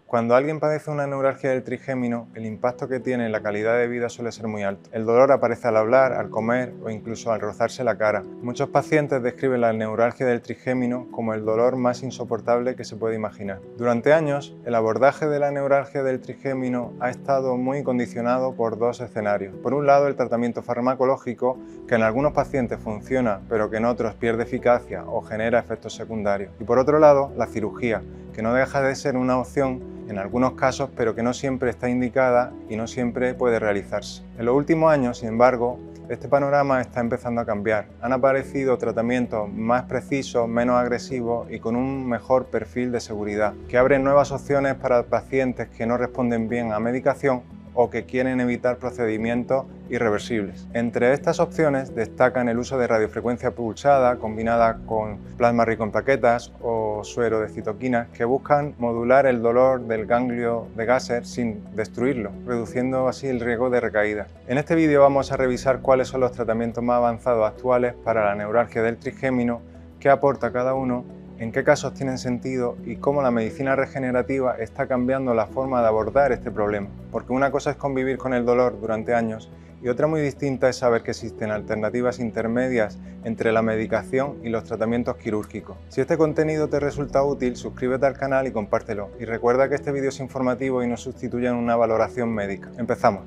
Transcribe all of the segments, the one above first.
Cuando alguien padece una neuralgia del trigémino, el impacto que tiene en la calidad de vida suele ser muy alto. El dolor aparece al hablar, al comer o incluso al rozarse la cara. Muchos pacientes describen la neuralgia del trigémino como el dolor más insoportable que se puede imaginar. Durante años, el abordaje de la neuralgia del trigémino ha estado muy condicionado por dos escenarios. Por un lado, el tratamiento farmacológico, que en algunos pacientes funciona, pero que en otros pierde eficacia o genera efectos secundarios. Y por otro lado, la cirugía, que no deja de ser una opción en algunos casos, pero que no siempre está indicada y no siempre puede realizarse. En los últimos años, sin embargo, este panorama está empezando a cambiar. Han aparecido tratamientos más precisos, menos agresivos y con un mejor perfil de seguridad, que abren nuevas opciones para pacientes que no responden bien a medicación o que quieren evitar procedimientos irreversibles. Entre estas opciones destacan el uso de radiofrecuencia pulsada combinada con plasma rico en plaquetas o suero de citoquinas que buscan modular el dolor del ganglio de Gasser sin destruirlo, reduciendo así el riesgo de recaída. En este vídeo vamos a revisar cuáles son los tratamientos más avanzados actuales para la neuralgia del trigémino, qué aporta cada uno, en qué casos tienen sentido y cómo la medicina regenerativa está cambiando la forma de abordar este problema. Porque una cosa es convivir con el dolor durante años y otra muy distinta es saber que existen alternativas intermedias entre la medicación y los tratamientos quirúrgicos. Si este contenido te resulta útil, suscríbete al canal y compártelo. Y recuerda que este vídeo es informativo y no sustituye una valoración médica. Empezamos.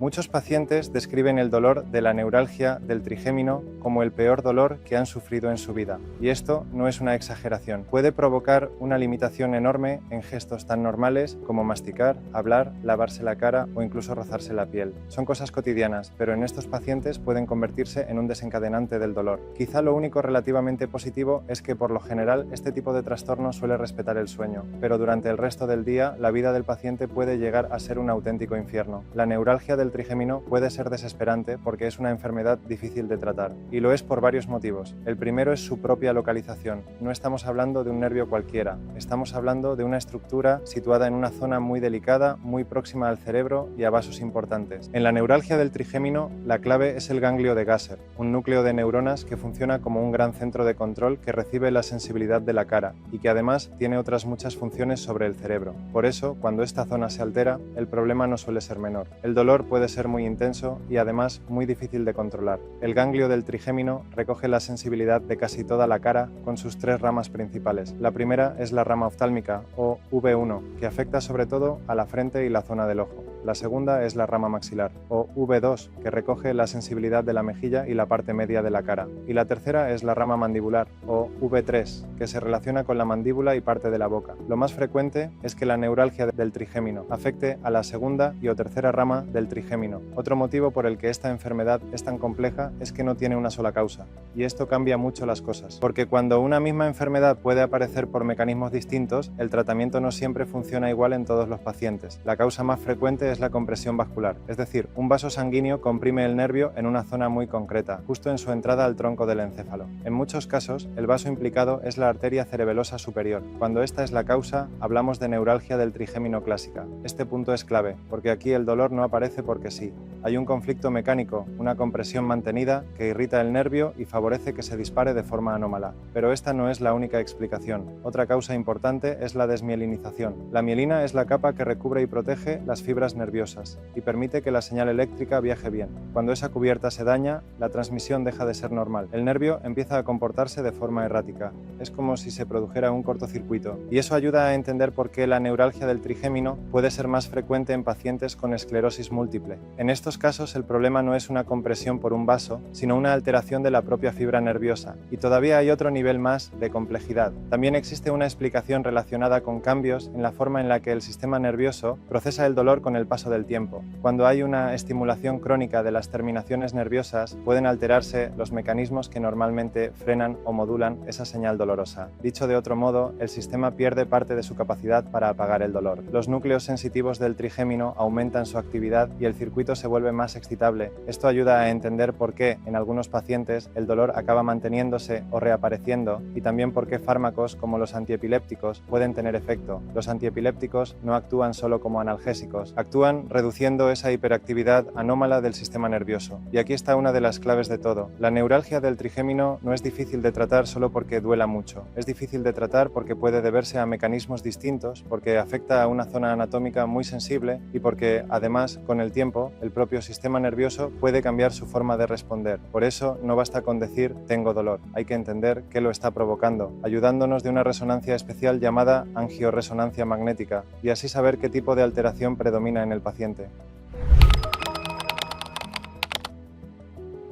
Muchos pacientes describen el dolor de la neuralgia del trigémino como el peor dolor que han sufrido en su vida. Y esto no es una exageración. Puede provocar una limitación enorme en gestos tan normales como masticar, hablar, lavarse la cara o incluso rozarse la piel. Son cosas cotidianas, pero en estos pacientes pueden convertirse en un desencadenante del dolor. Quizá lo único relativamente positivo es que por lo general este tipo de trastorno suele respetar el sueño, pero durante el resto del día la vida del paciente puede llegar a ser un auténtico infierno. La neuralgia del trigémino puede ser desesperante porque es una enfermedad difícil de tratar, y lo es por varios motivos. El primero es su propia localización. No estamos hablando de un nervio cualquiera, estamos hablando de una estructura situada en una zona muy delicada, muy próxima al cerebro y a vasos importantes. En la neuralgia del trigémino, la clave es el ganglio de Gasser, un núcleo de neuronas que funciona como un gran centro de control que recibe la sensibilidad de la cara y que además tiene otras muchas funciones sobre el cerebro. Por eso, cuando esta zona se altera, el problema no suele ser menor. El dolor puede ser muy intenso y además muy difícil de controlar. El ganglio del trigémino recoge la sensibilidad de casi toda la cara con sus tres ramas principales. La primera es la rama oftálmica o V1, que afecta sobre todo a la frente y la zona del ojo. La segunda es la rama maxilar o V2, que recoge la sensibilidad de la mejilla y la parte media de la cara. Y la tercera es la rama mandibular o V3, que se relaciona con la mandíbula y parte de la boca. Lo más frecuente es que la neuralgia del trigémino afecte a la segunda y o tercera rama del trigémino. Otro motivo por el que esta enfermedad es tan compleja es que no tiene una sola causa, y esto cambia mucho las cosas, porque cuando una misma enfermedad puede aparecer por mecanismos distintos, el tratamiento no siempre funciona igual en todos los pacientes. La causa más frecuente es la compresión vascular, es decir, un vaso sanguíneo comprime el nervio en una zona muy concreta, justo en su entrada al tronco del encéfalo. En muchos casos, el vaso implicado es la arteria cerebelosa superior. Cuando esta es la causa, hablamos de neuralgia del trigémino clásica. Este punto es clave, porque aquí el dolor no aparece porque sí. Hay un conflicto mecánico, una compresión mantenida que irrita el nervio y favorece que se dispare de forma anómala. Pero esta no es la única explicación. Otra causa importante es la desmielinización. La mielina es la capa que recubre y protege las fibras nerviosas y permite que la señal eléctrica viaje bien. Cuando esa cubierta se daña, la transmisión deja de ser normal. El nervio empieza a comportarse de forma errática. Es como si se produjera un cortocircuito. Y eso ayuda a entender por qué la neuralgia del trigémino puede ser más frecuente en pacientes con esclerosis múltiple. En estos casos el problema no es una compresión por un vaso, sino una alteración de la propia fibra nerviosa. Y todavía hay otro nivel más de complejidad. También existe una explicación relacionada con cambios en la forma en la que el sistema nervioso procesa el dolor con el paso del tiempo. Cuando hay una estimulación crónica de las terminaciones nerviosas, pueden alterarse los mecanismos que normalmente frenan o modulan esa señal dolorosa. Dicho de otro modo, el sistema pierde parte de su capacidad para apagar el dolor. Los núcleos sensitivos del trigémino aumentan su actividad y el circuito se vuelve más excitable. Esto ayuda a entender por qué, en algunos pacientes, el dolor acaba manteniéndose o reapareciendo y también por qué fármacos como los antiepilépticos pueden tener efecto. Los antiepilépticos no actúan solo como analgésicos, actúan actúan reduciendo esa hiperactividad anómala del sistema nervioso. Y aquí está una de las claves de todo. La neuralgia del trigémino no es difícil de tratar solo porque duela mucho. Es difícil de tratar porque puede deberse a mecanismos distintos, porque afecta a una zona anatómica muy sensible y porque, además, con el tiempo, el propio sistema nervioso puede cambiar su forma de responder. Por eso, no basta con decir tengo dolor. Hay que entender qué lo está provocando, ayudándonos de una resonancia especial llamada angioresonancia magnética, y así saber qué tipo de alteración predomina en el paciente.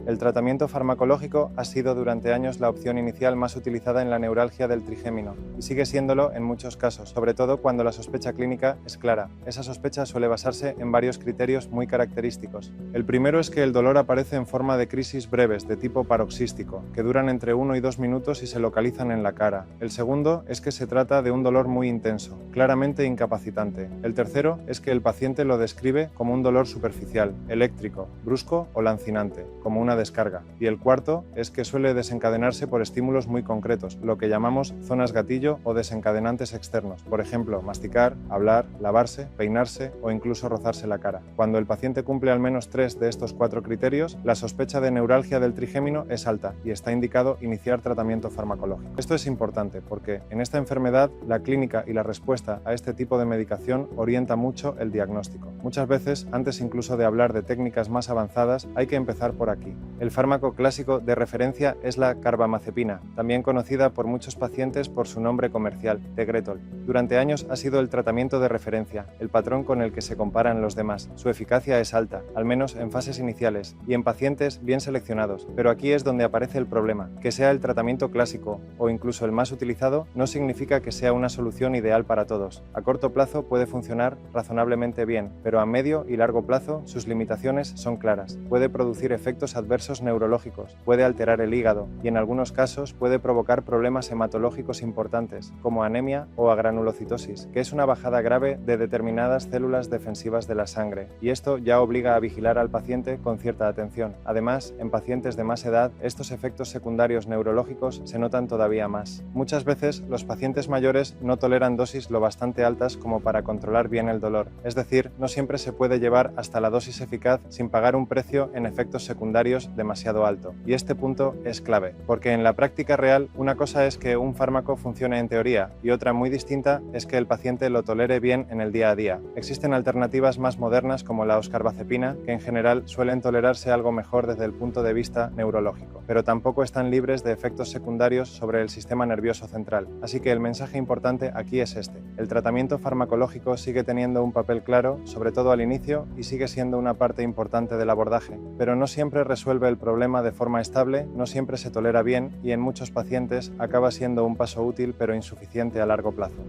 El tratamiento farmacológico ha sido durante años la opción inicial más utilizada en la neuralgia del trigémino y sigue siéndolo en muchos casos, sobre todo cuando la sospecha clínica es clara. Esa sospecha suele basarse en varios criterios muy característicos. El primero es que el dolor aparece en forma de crisis breves de tipo paroxístico, que duran entre 1 y 2 minutos y se localizan en la cara. El segundo es que se trata de un dolor muy intenso, claramente incapacitante. El tercero es que el paciente lo describe como un dolor superficial, eléctrico, brusco o lancinante, como una descarga. Y el cuarto es que suele desencadenarse por estímulos muy concretos, lo que llamamos zonas gatillo o desencadenantes externos, por ejemplo, masticar, hablar, lavarse, peinarse o incluso rozarse la cara. Cuando el paciente cumple al menos 3 de estos 4 criterios, la sospecha de neuralgia del trigémino es alta y está indicado iniciar tratamiento farmacológico. Esto es importante porque en esta enfermedad la clínica y la respuesta a este tipo de medicación orienta mucho el diagnóstico. Muchas veces, antes incluso de hablar de técnicas más avanzadas, hay que empezar por aquí. El fármaco clásico de referencia es la carbamazepina, también conocida por muchos pacientes por su nombre comercial, Tegretol. Durante años ha sido el tratamiento de referencia, el patrón con el que se comparan los demás. Su eficacia es alta, al menos en fases iniciales, y en pacientes bien seleccionados. Pero aquí es donde aparece el problema. Que sea el tratamiento clásico o incluso el más utilizado no significa que sea una solución ideal para todos. A corto plazo puede funcionar razonablemente bien, pero a medio y largo plazo sus limitaciones son claras. Puede producir efectos adversos neurológicos, puede alterar el hígado y en algunos casos puede provocar problemas hematológicos importantes, como anemia o agranulocitosis, que es una bajada grave de determinadas células defensivas de la sangre, y esto ya obliga a vigilar al paciente con cierta atención. Además, en pacientes de más edad, estos efectos secundarios neurológicos se notan todavía más. Muchas veces, los pacientes mayores no toleran dosis lo bastante altas como para controlar bien el dolor, es decir, no siempre se puede llevar hasta la dosis eficaz sin pagar un precio en efectos secundarios demasiado alto. Y este punto es clave, porque en la práctica real una cosa es que un fármaco funcione en teoría y otra muy distinta es que el paciente lo tolere bien en el día a día. Existen alternativas más modernas como la oscarbazepina, que en general suelen tolerarse algo mejor desde el punto de vista neurológico, pero tampoco están libres de efectos secundarios sobre el sistema nervioso central. Así que el mensaje importante aquí es este. El tratamiento farmacológico sigue teniendo un papel claro, sobre todo al inicio, y sigue siendo una parte importante del abordaje, pero no siempre resuelve el problema de forma estable, no siempre se tolera bien y en muchos pacientes acaba siendo un paso útil pero insuficiente a largo plazo.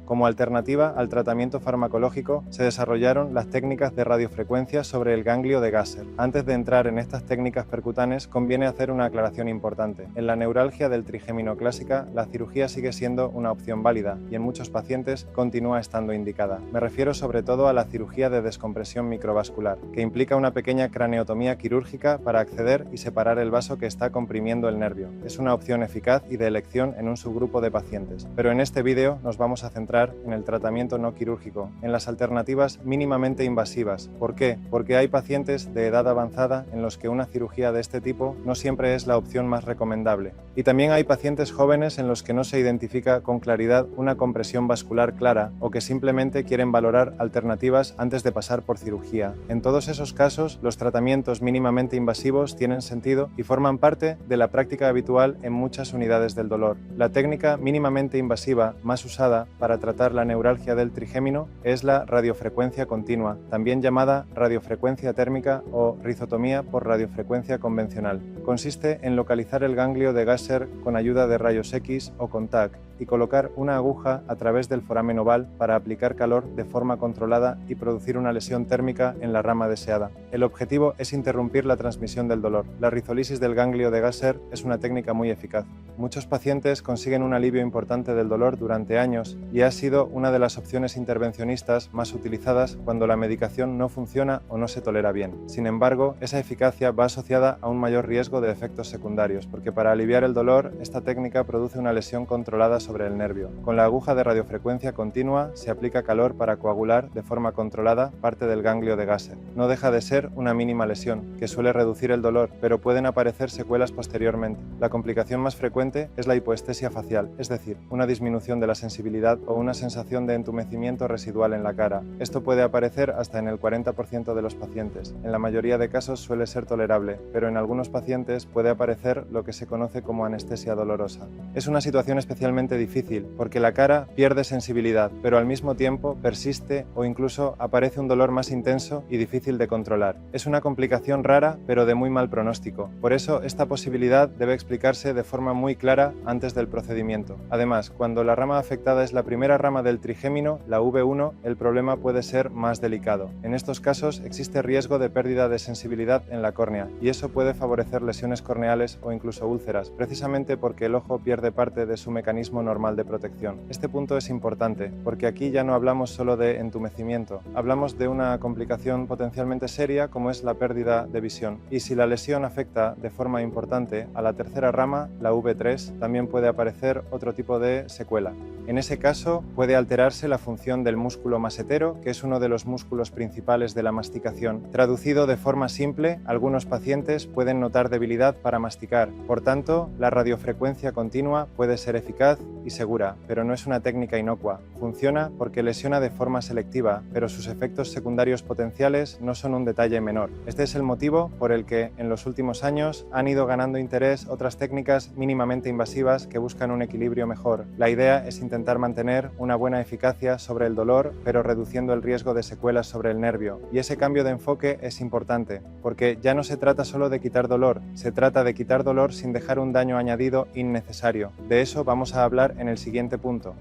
Como alternativa al tratamiento farmacológico, se desarrollaron las técnicas de radiofrecuencia sobre el ganglio de Gasser. Antes de entrar en estas técnicas percutanes, conviene hacer una aclaración importante. En la neuralgia del trigémino clásica, la cirugía sigue siendo una opción válida y en muchos pacientes continúa estando indicada. Me refiero sobre todo a la cirugía de descompresión microvascular, que implica una pequeña craneotomía quirúrgica para acceder y separar el vaso que está comprimiendo el nervio. Es una opción eficaz y de elección en un subgrupo de pacientes. Pero en este vídeo nos vamos a centrar en el tratamiento no quirúrgico, en las alternativas mínimamente invasivas. ¿Por qué? Porque hay pacientes de edad avanzada en los que una cirugía de este tipo no siempre es la opción más recomendable. Y también hay pacientes jóvenes en los que no se identifica con claridad una compresión vascular clara o que simplemente quieren valorar alternativas antes de pasar por cirugía. En todos esos casos, los tratamientos mínimamente invasivos tienen sentido y forman parte de la práctica habitual en muchas unidades del dolor. La técnica mínimamente invasiva más usada para tratar la neuralgia del trigémino es la radiofrecuencia continua, también llamada radiofrecuencia térmica o rizotomía por radiofrecuencia convencional. Consiste en localizar el ganglio de Gasser con ayuda de rayos X o con TAC y colocar una aguja a través del foramen oval para aplicar calor de forma controlada y producir una lesión térmica en la rama deseada. El objetivo es interrumpir la transmisión del dolor. La rizolisis del ganglio de Gasser es una técnica muy eficaz. Muchos pacientes consiguen un alivio importante del dolor durante años y ha sido una de las opciones intervencionistas más utilizadas cuando la medicación no funciona o no se tolera bien. Sin embargo, esa eficacia va asociada a un mayor riesgo de efectos secundarios, porque para aliviar el dolor, esta técnica produce una lesión controlada sobre sobre el nervio. Con la aguja de radiofrecuencia continua se aplica calor para coagular de forma controlada parte del ganglio de Gasser. No deja de ser una mínima lesión, que suele reducir el dolor, pero pueden aparecer secuelas posteriormente. La complicación más frecuente es la hipoestesia facial, es decir, una disminución de la sensibilidad o una sensación de entumecimiento residual en la cara. Esto puede aparecer hasta en el 40% de los pacientes. En la mayoría de casos suele ser tolerable, pero en algunos pacientes puede aparecer lo que se conoce como anestesia dolorosa. Es una situación especialmente difícil porque la cara pierde sensibilidad, pero al mismo tiempo persiste o incluso aparece un dolor más intenso y difícil de controlar. Es una complicación rara, pero de muy mal pronóstico. Por eso, esta posibilidad debe explicarse de forma muy clara antes del procedimiento. Además, cuando la rama afectada es la primera rama del trigémino, la V1, el problema puede ser más delicado. En estos casos existe riesgo de pérdida de sensibilidad en la córnea y eso puede favorecer lesiones corneales o incluso úlceras, precisamente porque el ojo pierde parte de su mecanismo normal de protección. Este punto es importante porque aquí ya no hablamos solo de entumecimiento, hablamos de una complicación potencialmente seria como es la pérdida de visión. Y si la lesión afecta de forma importante a la tercera rama, la V3, también puede aparecer otro tipo de secuela. En ese caso puede alterarse la función del músculo masetero, que es uno de los músculos principales de la masticación. Traducido de forma simple, algunos pacientes pueden notar debilidad para masticar. Por tanto, la radiofrecuencia continua puede ser eficaz y segura, pero no es una técnica inocua. Funciona porque lesiona de forma selectiva, pero sus efectos secundarios potenciales no son un detalle menor. Este es el motivo por el que en los últimos años han ido ganando interés otras técnicas mínimamente invasivas que buscan un equilibrio mejor. La idea es intentar mantener una buena eficacia sobre el dolor, pero reduciendo el riesgo de secuelas sobre el nervio. Y ese cambio de enfoque es importante, porque ya no se trata solo de quitar dolor, se trata de quitar dolor sin dejar un daño añadido innecesario. De eso vamos a hablar en el siguiente punto.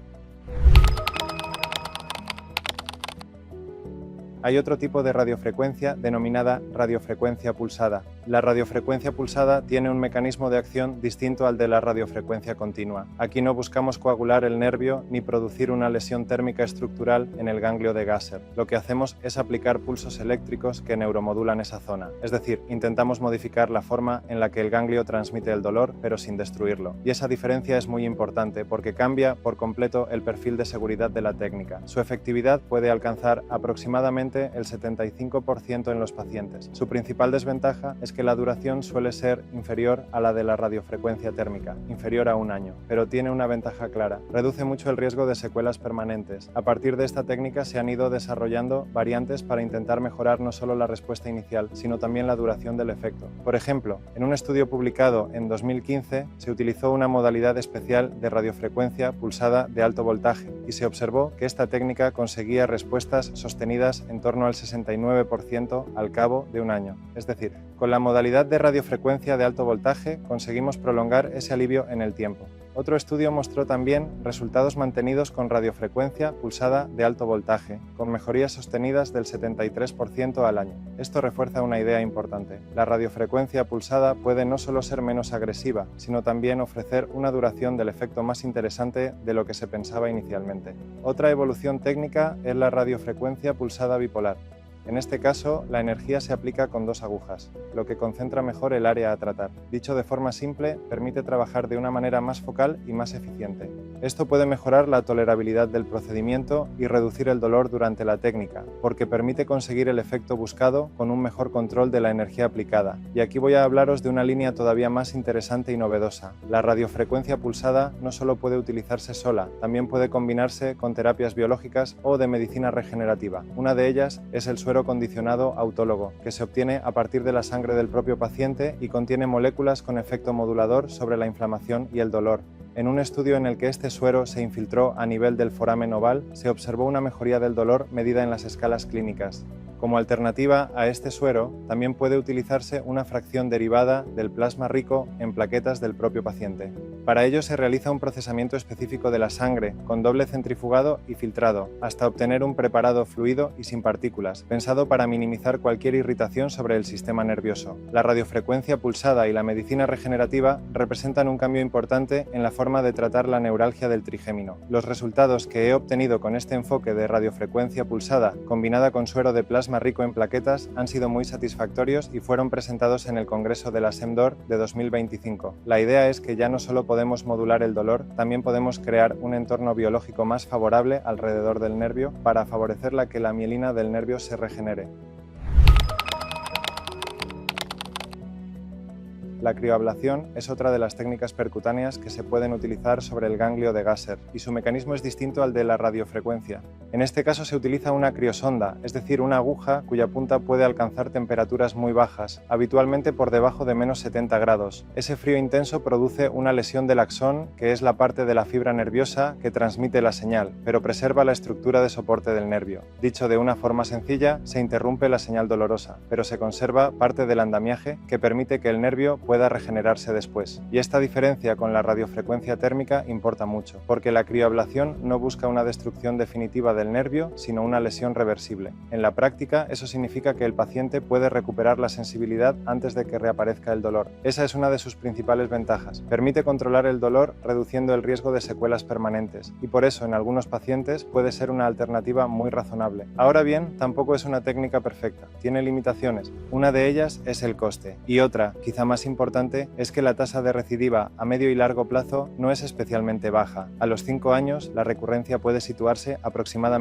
Hay otro tipo de radiofrecuencia denominada radiofrecuencia pulsada. La radiofrecuencia pulsada tiene un mecanismo de acción distinto al de la radiofrecuencia continua. Aquí no buscamos coagular el nervio ni producir una lesión térmica estructural en el ganglio de Gasser. Lo que hacemos es aplicar pulsos eléctricos que neuromodulan esa zona. Es decir, intentamos modificar la forma en la que el ganglio transmite el dolor, pero sin destruirlo. Y esa diferencia es muy importante porque cambia por completo el perfil de seguridad de la técnica. Su efectividad puede alcanzar aproximadamente el 75% en los pacientes. Su principal desventaja es que la duración suele ser inferior a la de la radiofrecuencia térmica, inferior a 1 año, pero tiene una ventaja clara: reduce mucho el riesgo de secuelas permanentes. A partir de esta técnica se han ido desarrollando variantes para intentar mejorar no solo la respuesta inicial, sino también la duración del efecto. Por ejemplo, en un estudio publicado en 2015 se utilizó una modalidad especial de radiofrecuencia pulsada de alto voltaje y se observó que esta técnica conseguía respuestas sostenidas en torno al 69% al cabo de 1 año. Es decir, con la modalidad de radiofrecuencia de alto voltaje conseguimos prolongar ese alivio en el tiempo. Otro estudio mostró también resultados mantenidos con radiofrecuencia pulsada de alto voltaje, con mejorías sostenidas del 73% al año. Esto refuerza una idea importante: la radiofrecuencia pulsada puede no solo ser menos agresiva, sino también ofrecer una duración del efecto más interesante de lo que se pensaba inicialmente. Otra evolución técnica es la radiofrecuencia pulsada bipolar. En este caso, la energía se aplica con 2 agujas, lo que concentra mejor el área a tratar. Dicho de forma simple, permite trabajar de una manera más focal y más eficiente. Esto puede mejorar la tolerabilidad del procedimiento y reducir el dolor durante la técnica, porque permite conseguir el efecto buscado con un mejor control de la energía aplicada. Y aquí voy a hablaros de una línea todavía más interesante y novedosa. La radiofrecuencia pulsada no solo puede utilizarse sola, también puede combinarse con terapias biológicas o de medicina regenerativa. Una de ellas es el suero condicionado autólogo, que se obtiene a partir de la sangre del propio paciente y contiene moléculas con efecto modulador sobre la inflamación y el dolor. En un estudio en el que este suero se infiltró a nivel del foramen oval, se observó una mejoría del dolor medida en las escalas clínicas. Como alternativa a este suero, también puede utilizarse una fracción derivada del plasma rico en plaquetas del propio paciente. Para ello se realiza un procesamiento específico de la sangre, con doble centrifugado y filtrado, hasta obtener un preparado fluido y sin partículas, pensado para minimizar cualquier irritación sobre el sistema nervioso. La radiofrecuencia pulsada y la medicina regenerativa representan un cambio importante en la forma de tratar la neuralgia del trigémino. Los resultados que he obtenido con este enfoque de radiofrecuencia pulsada combinada con suero de plasma rico en plaquetas han sido muy satisfactorios y fueron presentados en el Congreso de la SEMDOR de 2025. La idea es que ya no solo podemos modular el dolor, también podemos crear un entorno biológico más favorable alrededor del nervio para favorecer que la mielina del nervio se regenere. La crioablación es otra de las técnicas percutáneas que se pueden utilizar sobre el ganglio de Gasser, y su mecanismo es distinto al de la radiofrecuencia. En este caso se utiliza una criosonda, es decir, una aguja cuya punta puede alcanzar temperaturas muy bajas, habitualmente por debajo de -70 grados. Ese frío intenso produce una lesión del axón, que es la parte de la fibra nerviosa que transmite la señal, pero preserva la estructura de soporte del nervio. Dicho de una forma sencilla, se interrumpe la señal dolorosa, pero se conserva parte del andamiaje que permite que el nervio pueda regenerarse después. Y esta diferencia con la radiofrecuencia térmica importa mucho, porque la crioablación no busca una destrucción definitiva del nervio, sino una lesión reversible. En la práctica, eso significa que el paciente puede recuperar la sensibilidad antes de que reaparezca el dolor. Esa es una de sus principales ventajas. Permite controlar el dolor reduciendo el riesgo de secuelas permanentes, y por eso en algunos pacientes puede ser una alternativa muy razonable. Ahora bien, tampoco es una técnica perfecta. Tiene limitaciones. Una de ellas es el coste, y otra, quizá más importante, es que la tasa de recidiva a medio y largo plazo no es especialmente baja. A los 5 años, la recurrencia puede situarse aproximadamente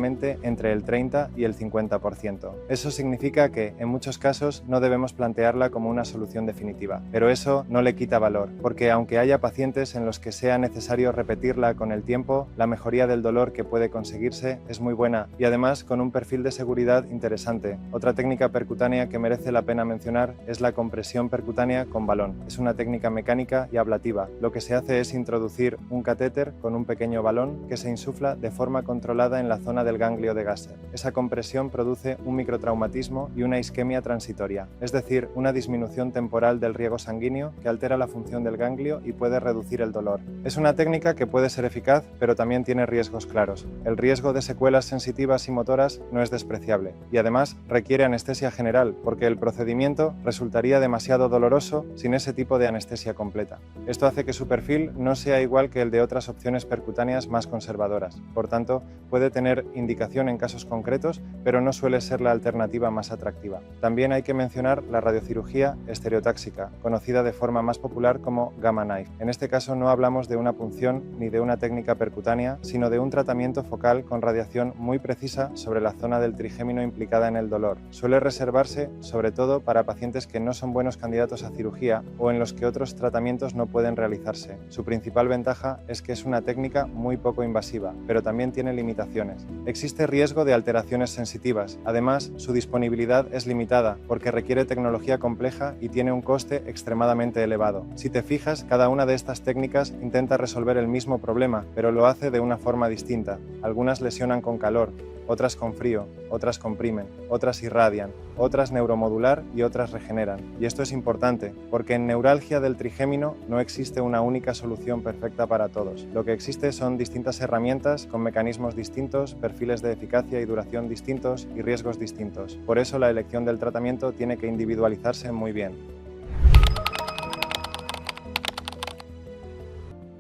entre el 30 y el 50%. Eso significa que, en muchos casos, no debemos plantearla como una solución definitiva. Pero eso no le quita valor, porque aunque haya pacientes en los que sea necesario repetirla con el tiempo, la mejoría del dolor que puede conseguirse es muy buena y además con un perfil de seguridad interesante. Otra técnica percutánea que merece la pena mencionar es la compresión percutánea con balón. Es una técnica mecánica y ablativa. Lo que se hace es introducir un catéter con un pequeño balón que se insufla de forma controlada en la zona del ganglio de Gasser. Esa compresión produce un microtraumatismo y una isquemia transitoria, es decir, una disminución temporal del riego sanguíneo que altera la función del ganglio y puede reducir el dolor. Es una técnica que puede ser eficaz, pero también tiene riesgos claros. El riesgo de secuelas sensitivas y motoras no es despreciable y además requiere anestesia general, porque el procedimiento resultaría demasiado doloroso sin ese tipo de anestesia completa. Esto hace que su perfil no sea igual que el de otras opciones percutáneas más conservadoras. Por tanto, puede tener indicación en casos concretos, pero no suele ser la alternativa más atractiva. También hay que mencionar la radiocirugía estereotáxica, conocida de forma más popular como Gamma Knife. En este caso no hablamos de una punción ni de una técnica percutánea, sino de un tratamiento focal con radiación muy precisa sobre la zona del trigémino implicada en el dolor. Suele reservarse sobre todo para pacientes que no son buenos candidatos a cirugía o en los que otros tratamientos no pueden realizarse. Su principal ventaja es que es una técnica muy poco invasiva, pero también tiene limitaciones. Existe riesgo de alteraciones sensitivas. Además, su disponibilidad es limitada porque requiere tecnología compleja y tiene un coste extremadamente elevado. Si te fijas, cada una de estas técnicas intenta resolver el mismo problema, pero lo hace de una forma distinta. Algunas lesionan con calor, otras con frío, otras comprimen, otras irradian, otras neuromodular y otras regeneran. Y esto es importante, porque en neuralgia del trigémino no existe una única solución perfecta para todos. Lo que existe son distintas herramientas con mecanismos distintos, perfiles de eficacia y duración distintos y riesgos distintos. Por eso la elección del tratamiento tiene que individualizarse muy bien.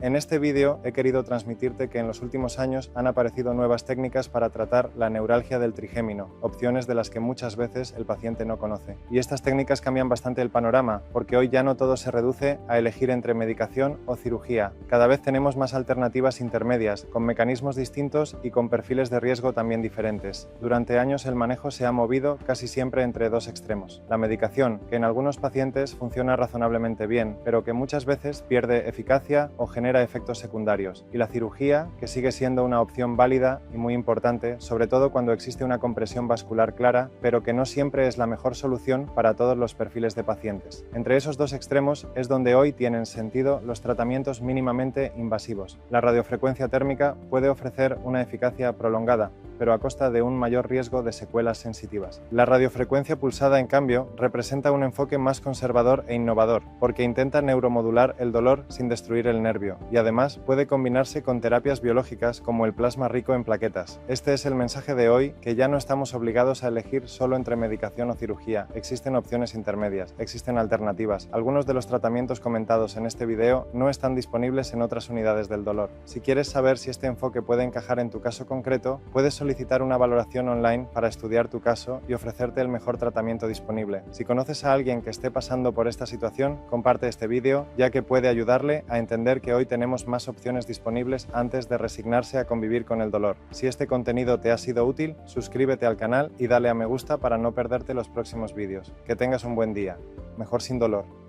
En este vídeo he querido transmitirte que en los últimos años han aparecido nuevas técnicas para tratar la neuralgia del trigémino, opciones de las que muchas veces el paciente no conoce. Y estas técnicas cambian bastante el panorama, porque hoy ya no todo se reduce a elegir entre medicación o cirugía. Cada vez tenemos más alternativas intermedias, con mecanismos distintos y con perfiles de riesgo también diferentes. Durante años el manejo se ha movido casi siempre entre dos extremos. La medicación, que en algunos pacientes funciona razonablemente bien, pero que muchas veces pierde eficacia o genera efectos secundarios, y la cirugía, que sigue siendo una opción válida y muy importante, sobre todo cuando existe una compresión vascular clara, pero que no siempre es la mejor solución para todos los perfiles de pacientes. Entre esos dos extremos es donde hoy tienen sentido los tratamientos mínimamente invasivos. La radiofrecuencia térmica puede ofrecer una eficacia prolongada, pero a costa de un mayor riesgo de secuelas sensitivas. La radiofrecuencia pulsada, en cambio, representa un enfoque más conservador e innovador, porque intenta neuromodular el dolor sin destruir el nervio, y además puede combinarse con terapias biológicas como el plasma rico en plaquetas. Este es el mensaje de hoy, que ya no estamos obligados a elegir solo entre medicación o cirugía. Existen opciones intermedias, existen alternativas. Algunos de los tratamientos comentados en este video no están disponibles en otras unidades del dolor. Si quieres saber si este enfoque puede encajar en tu caso concreto, puedes solicitar solicitar una valoración online para estudiar tu caso y ofrecerte el mejor tratamiento disponible. Si conoces a alguien que esté pasando por esta situación, comparte este vídeo, ya que puede ayudarle a entender que hoy tenemos más opciones disponibles antes de resignarse a convivir con el dolor. Si este contenido te ha sido útil, suscríbete al canal y dale a me gusta para no perderte los próximos vídeos. Que tengas un buen día. Mejor sin dolor.